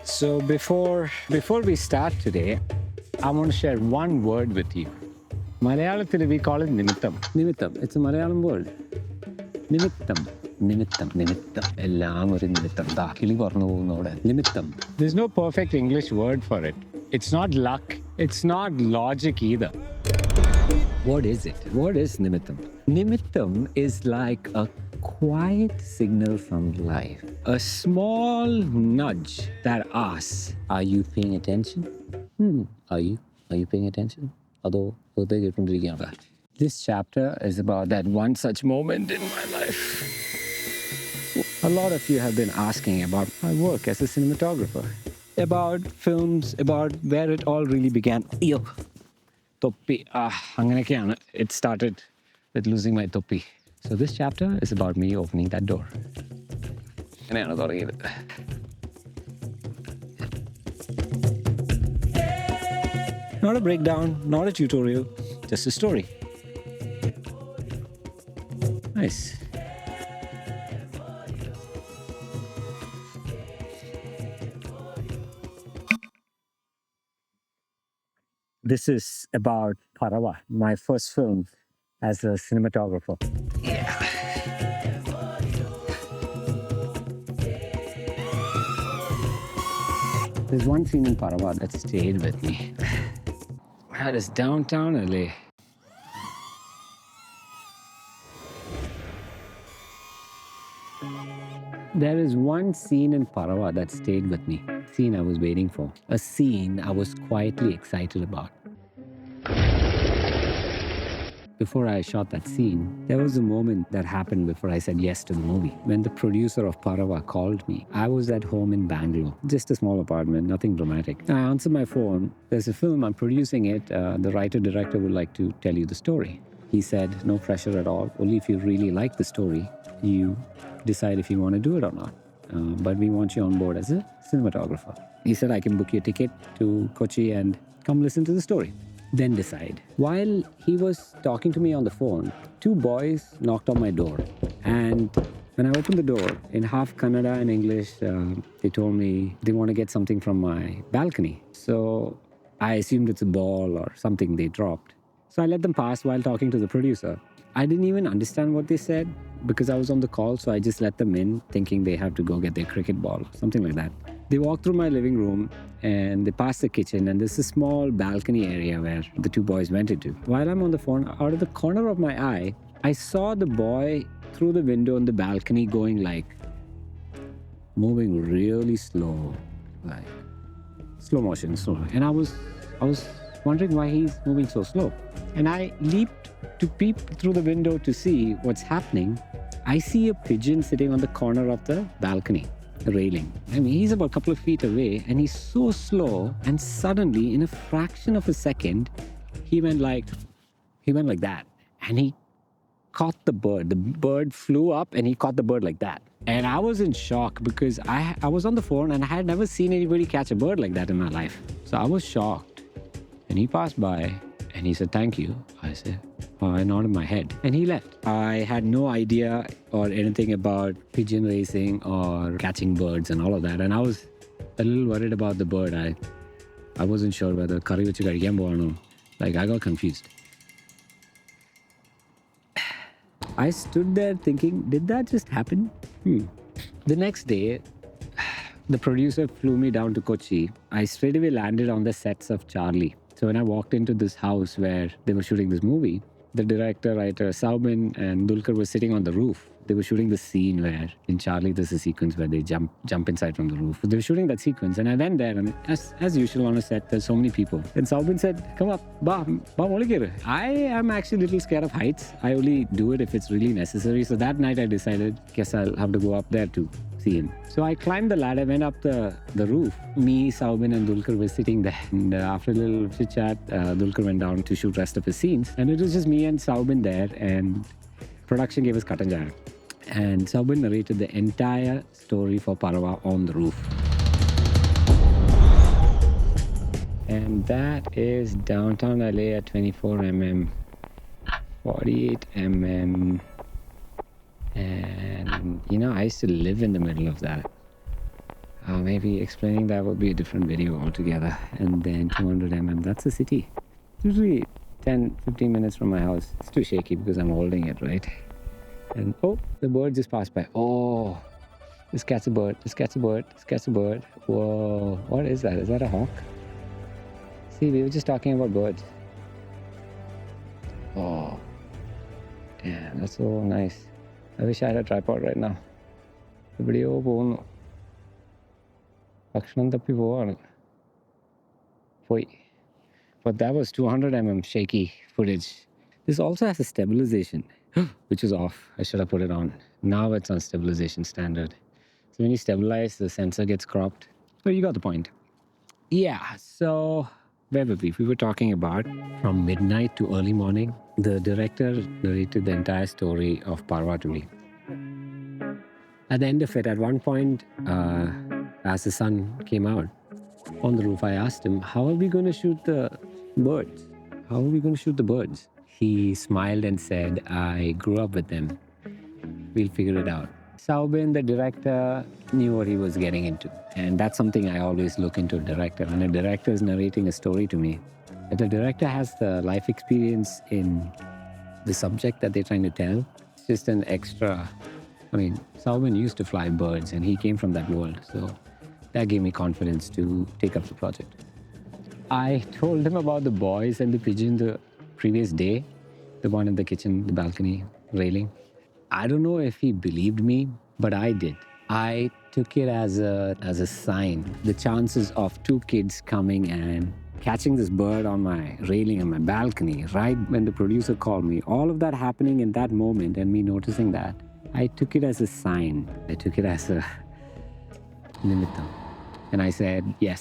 So before we start today, I want to share one word with you. Malayalam, we call it Nimitam. Nimitam. It's a Malayalam word. Nimitam. Nimitam. Ellam oru Nimitam. Da kili parnu povunnoda. Nimitam. There's no perfect English word for it. It's not luck. It's not logic either. What is it? What is Nimitam? Nimitam is like a quiet signal from life. A small nudge that asks, are you paying attention? Are you paying attention? This chapter is about that one such moment in my life. A lot of you have been asking about my work as a cinematographer, about films, about where it all really began. Toppi. It started with losing my toppi. So this chapter is about me opening that door. Not a breakdown, not a tutorial, just a story. Nice. This is about Parava, my first film as a cinematographer. There's one scene in Parava that stayed with me. That is downtown LA. There is one scene in Parava that stayed with me. A scene I was waiting for. A scene I was quietly excited about. Before I shot that scene, there was a moment that happened before I said yes to the movie. When the producer of Parava called me, I was at home in Bangalore. Just a small apartment, nothing dramatic. I answered my phone. There's a film, I'm producing it. The writer-director would like to tell you the story. He said, no pressure at all. Only if you really like the story, you decide if you want to do it or not. But we want you on board as a cinematographer. He said, I can book you a ticket to Kochi and come listen to the story. Then decide. While he was talking to me on the phone, two boys knocked on my door. And when I opened the door, in half Kannada and English, they told me they want to get something from my balcony. So I assumed it's a ball or something they dropped. So I let them pass while talking to the producer. I didn't even understand what they said because I was on the call, so I just let them in, thinking they have to go get their cricket ball, something like that. They walked through my living room and they passed the kitchen, and there's a small balcony area where the two boys went into. While I'm on the phone, out of the corner of my eye, I saw the boy through the window on the balcony moving really slow, like slow motion, slow. And I was wondering why he's moving so slow. And I leaped to peep through the window to see what's happening. I see a pigeon sitting on the corner of the balcony railing. I mean, he's about a couple of feet away and he's so slow, and suddenly in a fraction of a second, he went like that. And he caught the bird. The bird flew up and he caught the bird like that. And I was in shock because I was on the phone and I had never seen anybody catch a bird like that in my life. So I was shocked. And he passed by and he said, thank you. I said, I nodded my head. And he left. I had no idea or anything about pigeon racing or catching birds and all of that. And I was a little worried about the bird. I wasn't sure whether curry vechu kazhikkan povano. Like, I got confused. I stood there thinking, did that just happen? The next day, the producer flew me down to Kochi. I straight away landed on the sets of Charlie. So when I walked into this house where they were shooting this movie, the director, writer, Swayamp and Littil were sitting on the roof. They were shooting the scene where in Charlie there's a sequence where they jump inside from the roof. They were shooting that sequence, and I went there, and as usual on a set, there's so many people. And Swayamp said, come up, ba molikiru. I am actually a little scared of heights. I only do it if it's really necessary. So that night I decided, guess I'll have to go up there to see him. So I climbed the ladder, went up the roof. Me, Swayamp and Littil were sitting there. And after a little chit chat, Littil went down to shoot rest of his scenes. And it was just me and Swayamp there, and production gave us cut and jaya. And Swayamp narrated the entire story for Parava on the roof. And that is downtown LA at 24mm, 48mm. And, I used to live in the middle of that. Maybe explaining that would be a different video altogether. And then 200 that's the city. It's usually 10, 15 minutes from my house. It's too shaky because I'm holding it, right? And oh, the bird just passed by. Oh, just catch a bird, just catch a bird, just catch a bird. Whoa, what is that? Is that a hawk? See, we were just talking about birds. Oh, damn, that's so nice. I wish I had a tripod right now. എവിടെയോ പോകുന്നു, ഭക്ഷണം തപ്പി പോവാണ്, പോയി. But that was 200 shaky footage. This also has a stabilization, which is off. I should have put it on. Now it's on stabilization standard. So when you stabilize, the sensor gets cropped. So you got the point. Yeah, so where were we? We were talking about from midnight to early morning. The director narrated the entire story of Parava to me. At the end of it, at one point, as the sun came out on the roof, I asked him, how are we going to shoot the birds? How are we going to shoot the birds? He smiled and said, I grew up with them. We'll figure it out. Saubin, the director, knew what he was getting into. And that's something I always look into a director. When a director is narrating a story to me, if the director has the life experience in the subject that they're trying to tell, it's just an extra. I mean, Saubin used to fly birds and he came from that world. So that gave me confidence to take up the project. I told him about the boys and the pigeon the previous day, the one in the kitchen, the balcony railing. I don't know if he believed me, but I did. I took it as a sign. The chances of two kids coming and catching this bird on my railing on my balcony, right when the producer called me, all of that happening in that moment and me noticing that, I took it as a sign. I took it as a Nimitam. And I said, yes,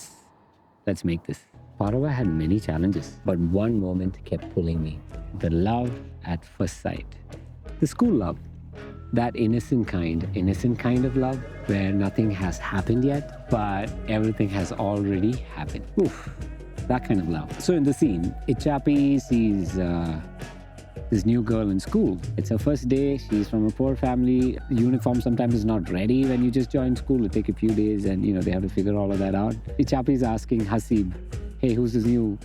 let's make this. Parava had many challenges, but one moment kept pulling me. The love at first sight. The school love. That innocent kind of love where nothing has happened yet, but everything has already happened. Oof, that kind of love. So in the scene, Ichapi sees this new girl in school. It's her first day. She's from a poor family. Uniform sometimes is not ready when you just join school. It'll take a few days and, they have to figure all of that out. Ichapi is asking Hasib, hey, who's this new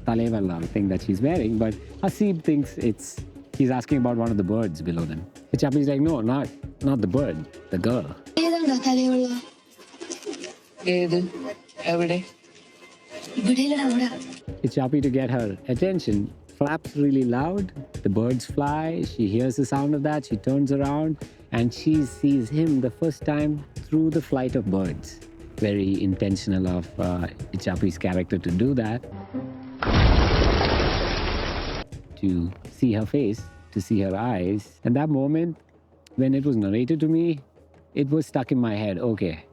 Talewala thing that she's wearing? But Hasib thinks he's asking about one of the birds below them. Ichapi is like, no, not the bird, the girl. Ichapi, to get her attention, flaps really loud. The birds fly. She hears the sound of that. She turns around and she sees him the first time through the flight of birds. Very intentional of Ichapi's character to do that. To see her face, to see her eyes. And that moment, when it was narrated to me, it was stuck in my head. Okay,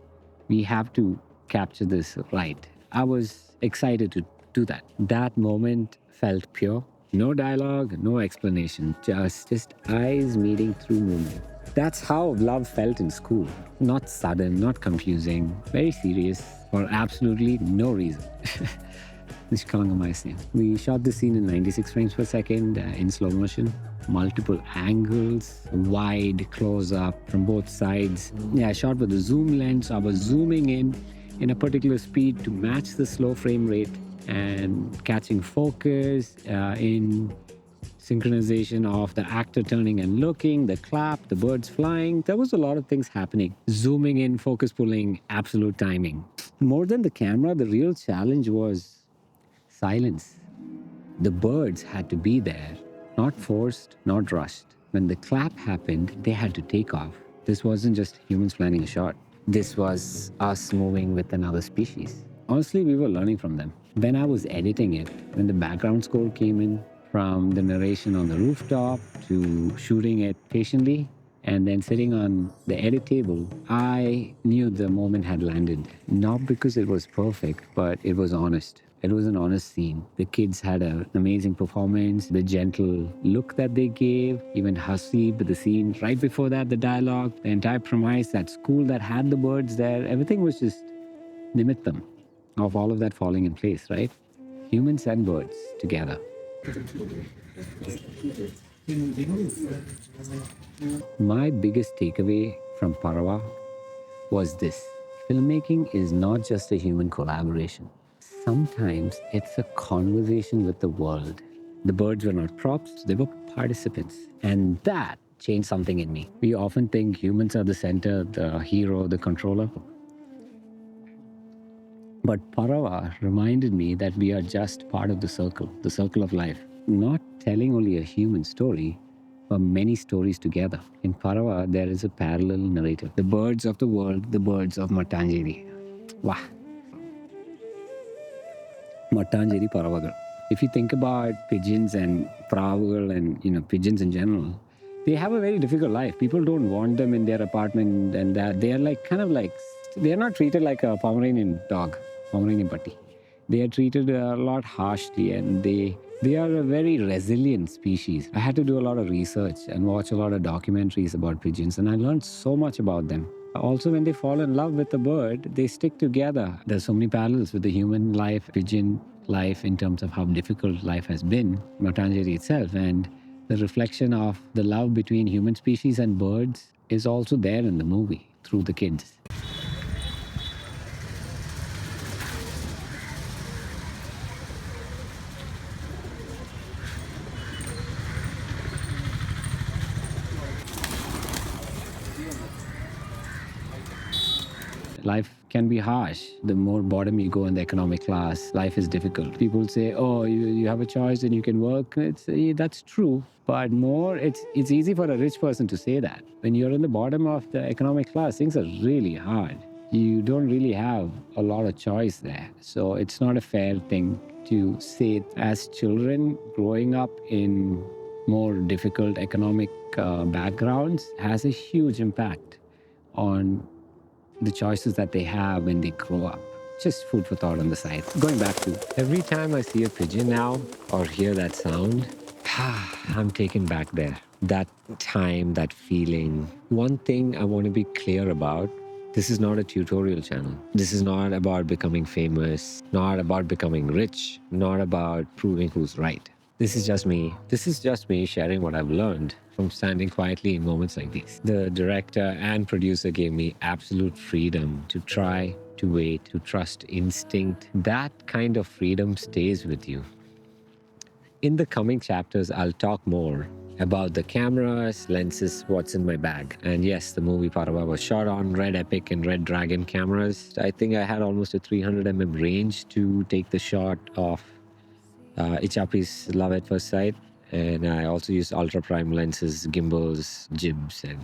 we have to capture this right. I was excited to do that. That moment felt pure. No dialogue, no explanation. Just eyes meeting through movement. That's how love felt in school. Not sudden, not confusing, very serious for absolutely no reason. We shot the scene in 96 frames per second in slow motion. Multiple angles, wide close-up from both sides. Yeah, I shot with a zoom lens. I was zooming in a particular speed to match the slow frame rate and catching focus in synchronization of the actor turning and looking, the clap, the birds flying. There was a lot of things happening. Zooming in, focus pulling, absolute timing. More than the camera, the real challenge was silence. The birds had to be there, not forced, not rushed. When the clap happened, they had to take off. This wasn't just humans planning a shot. This was us moving with another species. Honestly, we were learning from them. When I was editing it, when the background score came in, from the narration on the rooftop to shooting it patiently and then sitting on the edit table, I knew the moment had landed. Not because it was perfect, but it was honest. It was an honest scene. The kids had an amazing performance, the gentle look that they gave, even Hasib, the scene right before that, the dialogue, the entire premise, that school that had the birds there, everything was just Nimitam of all of that falling in place, right? Humans and birds together. My biggest takeaway from Parava was this. Filmmaking is not just a human collaboration. Sometimes it's a conversation with the world. The birds were not props, they were participants. And that changed something in me. We often think humans are the center, the hero, the controller. But Parava reminded me that we are just part of the circle of life. Not telling only a human story, but many stories together. In Parava, there is a parallel narrative. The birds of the world, the birds of Mattanjeri. Wow. Mattanjeri Paravagal. If you think about pigeons and Paravagal and pigeons in general, they have a very difficult life. People don't want them in their apartment, and that they are they are not treated like a Pomeranian dog, Pomeranian putty. They are treated a lot harshly, and they are a very resilient species. I had to do a lot of research and watch a lot of documentaries about pigeons, and I learned so much about them. Also, when they fall in love with a bird, they stick together. There's so many parallels with the human life, pigeon life, in terms of how difficult life has been, Mattanjeri itself, and the reflection of the love between human species and birds is also there in the movie through the kids. Life can be harsh. The more bottom you go in the economic class, life is difficult. People say, oh, you have a choice and you can work. That's true. But it's easy for a rich person to say that. When you're in the bottom of the economic class, things are really hard. You don't really have a lot of choice there. So it's not a fair thing to say. As children growing up in more difficult economic backgrounds has a huge impact on the choices that they have when they grow up. Just food for thought on the side. Going back to every time I see a pigeon now or hear that sound, I'm taken back there. That time, that feeling. One thing I want to be clear about, this is not a tutorial channel. This is not about becoming famous, not about becoming rich, not about proving who's right. This is just me. This is just me sharing what I've learned from standing quietly in moments like these. The director and producer gave me absolute freedom to try, to wait, to trust instinct. That kind of freedom stays with you. In the coming chapters, I'll talk more about the cameras, lenses, what's in my bag. And yes, the movie Parava was shot on Red Epic and Red Dragon cameras. I think I had almost a 300 range to take the shot of Ichapi's Love at First Sight. And I also used ultra prime lenses, gimbals, jibs, and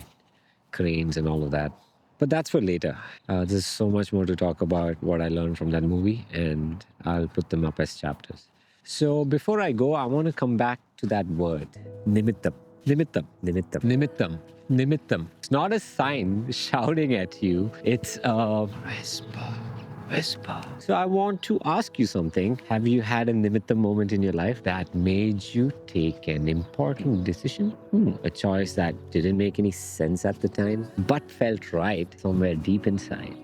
cranes, and all of that. But that's for later. There's so much more to talk about what I learned from that movie, and I'll put them up as chapters. So before I go, I want to come back to that word, Nimitam. Nimitam, Nimitam, Nimitam, Nimitam. It's not a sign shouting at you. It's a whisper. Whisper. So I want to ask you something. Have you had a Nimitam moment in your life that made you take an important decision? A choice that didn't make any sense at the time, but felt right somewhere deep inside?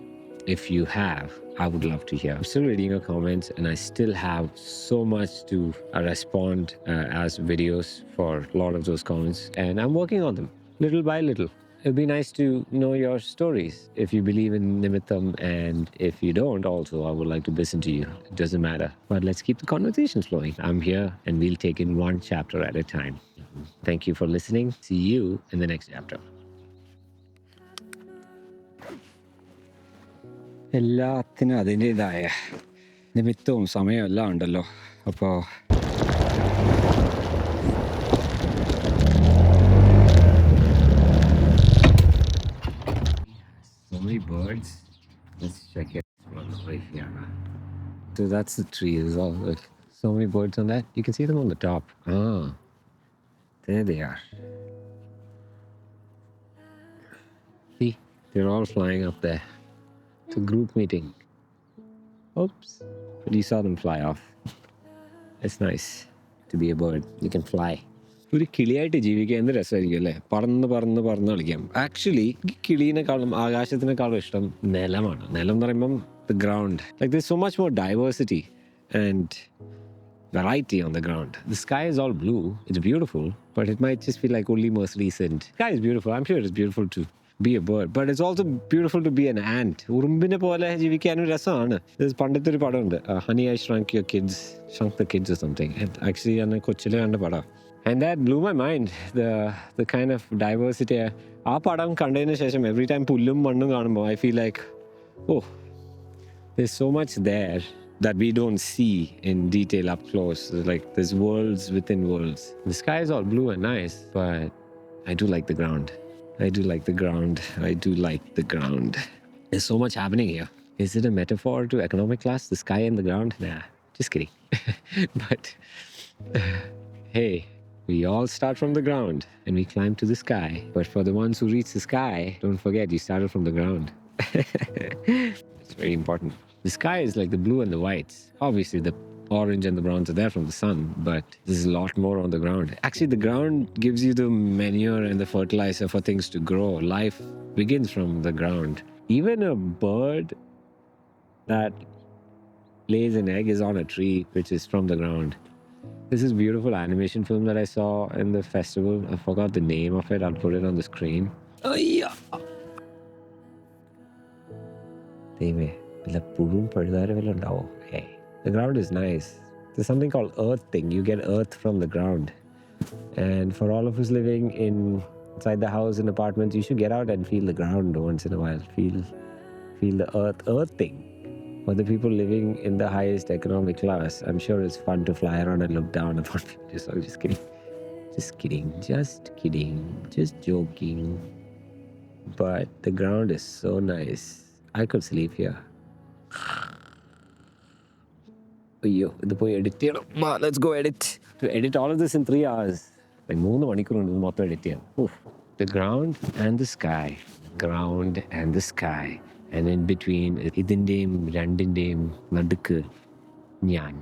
If you have, I would love to hear. I'm still reading your comments, and I still have so much to respond as videos for a lot of those comments, and I'm working on them little by little. It'd be nice to know your stories. If you believe in Nimitam, and if you don't also, I would like to listen to you. It doesn't matter. But let's keep the conversations flowing. I'm here, and we'll take in one chapter at a time. Thank you for listening. See you in the next chapter. എല്ലാത്തിനും അതിൻ്റെതായ നിമിത്തവും സമയവും എല്ലാം ഉണ്ടല്ലോ. അപ്പോൾ so many birds. Let's check it right here. So that's the tree. There's all like so many birds on that. You can see them on the top. There they are. See, they're all flying up there. It's a group meeting. Oops. But you saw them fly off. It's nice to be a bird. You can fly. ഒരു കിളിയായിട്ട് ജീവിക്കുക എന്ത് രസമായിരിക്കും അല്ലേ? പറന്ന് പറന്ന് പറന്ന് കളിക്കാം. Actually കിളീനെക്കാളും ആകാശത്തിനേക്കാളും ഇഷ്ടം നിലമാണ്. നിലം എന്ന് പറയുമ്പം the ground. Like there's so much more diversity and variety on the ground. The sky is all blue. It's beautiful, but it might just feel like only Mercedes and sky is beautiful. I'm sure it's beautiful too. be a bird. But it's also beautiful to be an ant. ഉറുമ്പിനെ പോലെ ജീവിക്കാനും രസമാണ്. പണ്ടത്തെ ഒരു പടമുണ്ട്, Honey, I Shrunk the Kids or something. Actually ഞാൻ കൊച്ചിലെ കണ്ട പടം. And that blew my mind, the kind of diversity. ആ പടം കണ്ടതിന് ശേഷം every time പുല്ലും മണ്ണും കാണുമ്പോൾ I feel like, oh, there's so much there that we don't see in detail up close. Like there's worlds within worlds. The sky is all blue and nice, but I do like the ground. I do like the ground. I do like the ground. There's so much happening here. Is it a metaphor to economic class? The sky and the ground? Nah, just kidding. But hey, we all start from the ground and we climb to the sky. But for the ones who reach the sky, don't forget you started from the ground. It's very important. The sky is like the blue and the whites. Obviously, the orange and the browns are there from the sun, but there's a lot more on the ground. Actually, the ground gives you the manure and the fertilizer for things to grow. Life begins from the ground. Even a bird that lays an egg is on a tree, which is from the ground. This is a beautiful animation film that I saw in the festival. I forgot the name of it. I'll put it on the screen. Oh, yeah. Hey, the ground is nice. There's something called earthing. You get earth from the ground. And for all of us living inside the house in apartments, you should get out and feel the ground once in a while. Feel the earthing. For the people living in the highest economic class, I'm sure it's fun to fly around and look down upon people. So just kidding. Just kidding. Just kidding. Just joking. But the ground is so nice. I could sleep here. Let's go edit. To edit all of this in 3 hours. Like 3 മണിക്കൂർ ഉണ്ട് മൊത്തം edit ചെയ്യാൻ. The ground and the sky. Ground and the sky. And in between, ഇതിൻ്റെയും രണ്ടിൻ്റെയും നടുക്ക് ഞാൻ.